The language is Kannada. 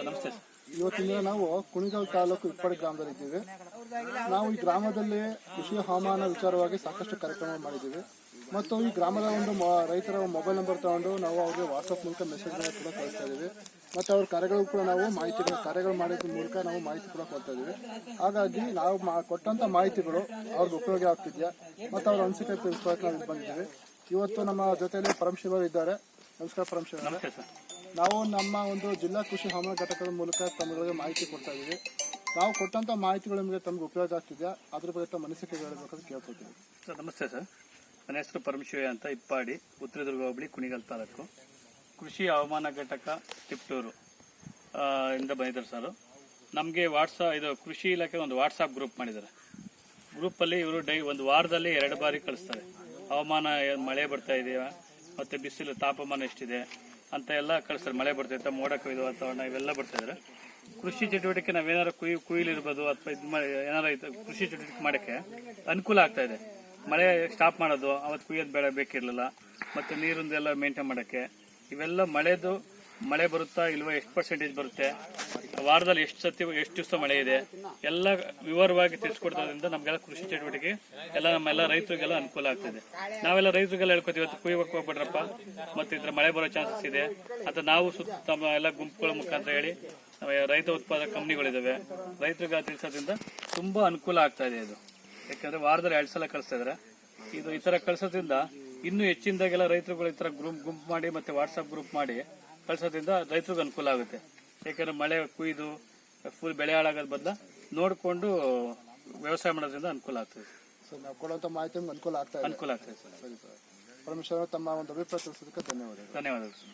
ನಮಸ್ತೆ. ಇವತ್ತಿನ ದಿನ ನಾವು ಕುಣಿಗಲ್ ತಾಲೂಕು ಇಪ್ಪಡಿ ಗ್ರಾಮದಲ್ಲಿ ಇದ್ದೀವಿ. ನಾವು ಈ ಗ್ರಾಮದಲ್ಲಿ ಕೃಷಿ ಹವಾಮಾನ ವಿಚಾರವಾಗಿ ಸಾಕಷ್ಟು ಕಾರ್ಯಕ್ರಮ ಮಾಡಿದ್ದೀವಿ ಮತ್ತು ಈ ಗ್ರಾಮದ ಒಂದು ರೈತರ ಮೊಬೈಲ್ ನಂಬರ್ ತಗೊಂಡು ನಾವು ಅವ್ರಿಗೆ ವಾಟ್ಸಪ್ ಮೂಲಕ ಮೆಸೇಜ್ಗಳನ್ನ ಕೂಡ ಕಳಿಸ್ತಾ ಇದ್ದೀವಿ ಮತ್ತು ಅವ್ರ ಕಾರ್ಯಗಳು ಕೂಡ ನಾವು ಕಾರ್ಯಗಳು ಮಾಡೋದ್ರ ಮೂಲಕ ನಾವು ಮಾಹಿತಿ ಕೂಡ ಕೊಡ್ತಾ ಇದ್ದೀವಿ. ಹಾಗಾಗಿ ನಾವು ಕೊಟ್ಟಂತ ಮಾಹಿತಿಗಳು ಅವ್ರಿಗೆ ಉಪಯೋಗ ಆಗ್ತಿದ್ಯಾ ಮತ್ತು ಅವ್ರ ಅನಿಸಿಕೆ ತಿಳಿಸ್ಕೊಳ್ಳೋಕೆ ನಾವು ಬಂದಿದ್ದೀವಿ. ಇವತ್ತು ನಮ್ಮ ಜೊತೆಯಲ್ಲಿ ಪರಮಶಿವರು ಇದ್ದಾರೆ. ನಮಸ್ಕಾರ ಪರಮಶಿವರ. ನಾವು ನಮ್ಮ ಒಂದು ಜಿಲ್ಲಾ ಕೃಷಿ ಹವಾಮಾನ ಘಟಕದ ಮೂಲಕ ತಮಗೆ ಮಾಹಿತಿ ಕೊಡ್ತಾ ಇದ್ದೀವಿ. ನಾವು ಕೊಟ್ಟಂತ ಮಾಹಿತಿಗಳು ನಿಮಗೆ ತಮಗೆ ಉಪಯೋಗ ಆಗ್ತಿದೆಯಾ ಅದ್ರ ಬಗ್ಗೆ ತಮ್ಮ ಅನಿಸಿಕೆ ಹೇಳಬೇಕಂತ ಕೇಳ್ಕೊತೀವಿ. ಸರ್ ನಮಸ್ತೆ ಸರ್, ನನ್ನ ಹೆಸರು ಪರಮಶಿವ ಅಂತ, ಇಪ್ಪಾಡಿ, ಉತ್ತರದುರ್ಗ ಹೋಬಳಿ, ಕುಣಿಗಲ್ ತಾಲೂಕು. ಕೃಷಿ ಹವಾಮಾನ ಘಟಕ ತಿಪ್ಟೂರು ಇಂದ ಬಂದಿದ್ದಾರೆ ಸರ್. ನಮಗೆ ಇದು ಕೃಷಿ ಇಲಾಖೆ ಒಂದು ವಾಟ್ಸಾಪ್ ಗ್ರೂಪ್ ಮಾಡಿದ್ದಾರೆ. ಗ್ರೂಪಲ್ಲಿ ಇವರು ಒಂದು ವಾರದಲ್ಲಿ 2 ಬಾರಿ ಕಳಿಸ್ತಾರೆ. ಹವಾಮಾನ ಮಳೆ ಬರ್ತಾ ಇದೆಯಾ ಮತ್ತು ಬಿಸಿಲು ತಾಪಮಾನ ಎಷ್ಟಿದೆ ಅಂತ ಎಲ್ಲ ಕಳಿಸ್ತಾರೆ. ಮಳೆ ಬರ್ತೈತೆ, ಮೋಡ ಕೊಯ್ದು ವಾತಾವರಣ ಇವೆಲ್ಲ ಬರ್ತಾ ಇದ್ದಾರೆ. ಕೃಷಿ ಚಟುವಟಿಕೆ ನಾವೇನಾರು ಕುಯ್ಲಿರ್ಬೋದು ಅಥವಾ ಏನಾರು ಕೃಷಿ ಚಟುವಟಿಕೆ ಮಾಡೋಕ್ಕೆ ಅನುಕೂಲ ಆಗ್ತಾ ಇದೆ. ಮಳೆ ಸ್ಟಾಪ್ ಮಾಡೋದು, ಅವತ್ತು ಕುಯ್ಯೋದು ಬೇಕಿರಲಿಲ್ಲ, ಮತ್ತು ನೀರಿಂದೆಲ್ಲ ಮೇಂಟೈನ್ ಮಾಡೋಕ್ಕೆ ಇವೆಲ್ಲ ಮಳೆ ಬರುತ್ತಾ ಇಲ್ವಾ, ಎಷ್ಟು ಪರ್ಸೆಂಟೇಜ್ ಬರುತ್ತೆ, ವಾರದಲ್ಲಿ ಎಷ್ಟು ದಿವಸ ಮಳೆ ಇದೆ ಎಲ್ಲ ವಿವರವಾಗಿ ತಿಳಿಸ್ಕೊಡ್ತದ್ರಿಂದ ನಮಗೆಲ್ಲ ಕೃಷಿ ಚಟುವಟಿಕೆ ಎಲ್ಲ ನಮ್ಮೆಲ್ಲ ರೈತರಿಗೆಲ್ಲ ಅನುಕೂಲ ಆಗ್ತಿದೆ. ನಾವೆಲ್ಲ ರೈತರಿಗೆಲ್ಲ ಹೇಳ್ಕೊತೀವಿ, ಇವತ್ತು ಕುಯ್ಯಕ್ಕೆ ಹೋಗ್ಬಿಡ್ರಪ್ಪ, ಮತ್ತೆ ಇದ್ರ ಮಳೆ ಬರೋ ಚಾನ್ಸಸ್ ಇದೆ ಅಂತ ನಾವು ನಮ್ಮ ಎಲ್ಲ ಗುಂಪುಗಳ ಮುಖಾಂತರ ಹೇಳಿ ರೈತ ಉತ್ಪಾದಕ ಕಂಪ್ನಿಗಳಿದಾವೆ, ರೈತರಿಗೆ ತಿಳಿಸೋದ್ರಿಂದ ತುಂಬಾ ಅನುಕೂಲ ಆಗ್ತಾ ಇದೆ. ಇದು ಯಾಕಂದ್ರೆ ವಾರದಲ್ಲಿ 2 ಸಲ ಕಳಿಸ್ತಾ ಇದಾರೆ. ಇದು ಈ ತರ ಕಳಿಸೋದ್ರಿಂದ ಇನ್ನೂ ಹೆಚ್ಚಿನದಾಗೆಲ್ಲ ರೈತರುಗಳು ಈ ತರ ಗುಂಪು ಮಾಡಿ ಮತ್ತೆ ವಾಟ್ಸ್ಆಪ್ ಗ್ರೂಪ್ ಮಾಡಿ ಕಳಿಸೋದ್ರಿಂದ ರೈತರಿಗೆ ಅನುಕೂಲ ಆಗುತ್ತೆ. ಯಾಕಂದ್ರೆ ಮಳೆ ಕುಯ್ದು ಫುಲ್ ಬೆಳೆ ಹಾಳಾಗೋದ್ ಬದಲ ನೋಡಿಕೊಂಡು ವ್ಯವಸಾಯ ಮಾಡೋದ್ರಿಂದ ಅನುಕೂಲ ಆಗ್ತದೆ. ಸರ್, ನಾವು ಕೊಡುವಂತ ಮಾಹಿತಿ ಅನುಕೂಲ ಆಗ್ತಾ ಇದೆ. ಸರ್. ಸರಿ ಸರ್. ಪರಮೇಶ್ವರ, ತಮ್ಮ ಒಂದು ಅಭಿಪ್ರಾಯ ತಿಳಿಸೋದಕ್ಕೆ ಧನ್ಯವಾದಗಳು. ಧನ್ಯವಾದಗಳು.